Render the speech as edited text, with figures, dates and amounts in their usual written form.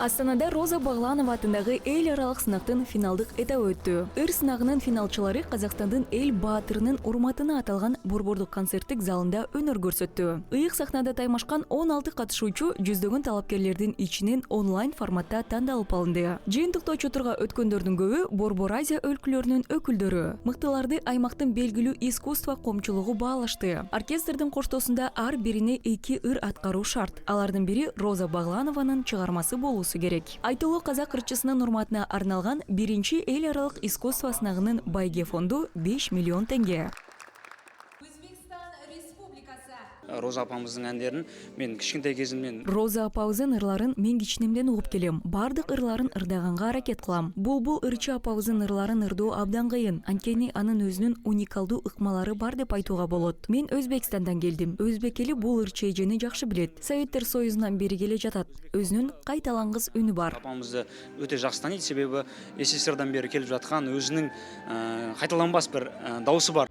Астанада Роза Бағланова атындағы эл аралык сынактын финалдык этабы өттү. Ыр сынагынын финалчылары Казакстандын эл баатырынын урматына аталган борбордук концерттик залында өнөр көрсөттү. Ыйык сахнада таймашкан 16 катышуучу жүздөгөн талапкерлердин ичинен онлайн форматта тандалып алынды. Жыйынтыкта отчетурга өткөндөрдүн көбү Борбор Азия өлкөлөрүнүн өкүлдөрү. Мыктыларды аймактын белгилүү искусство комчулугу баалашты. Оркестрдин коштоосунда ар бирине 2 ыр аткаруу шарт. Алардын бири Роза Бағланованын чыгармасы болуусу керек. Айтылуу казак ырчысынын урматына арналган биринчи эл аралык искусство сынагынын байге фонду 5 миллион теңге. Роза апамыздың әндерін мен кішкентай кезімнен Роза апабыздын ырларын мен кичинемден угуп келем. Бардык ырларын ырдаганга аракет кылам. Булбул ырчы апабыздын ырларын ырдоо абдан кыйын. Анткени анын өзүнүн уникалдуу ыкмалары бар деп айтууга болот. Мен Өзбекстандан келдим. Өзбек эли бул ырчы эжени жакшы билет. Советтер Союзунан бери келе жатат. Өзүнүн кайталангыс үнү бар. апамызды өте жақсы таниды, себебі СССРдан бері келіп жатқан өзінің қайталанбас бір дауысы бар.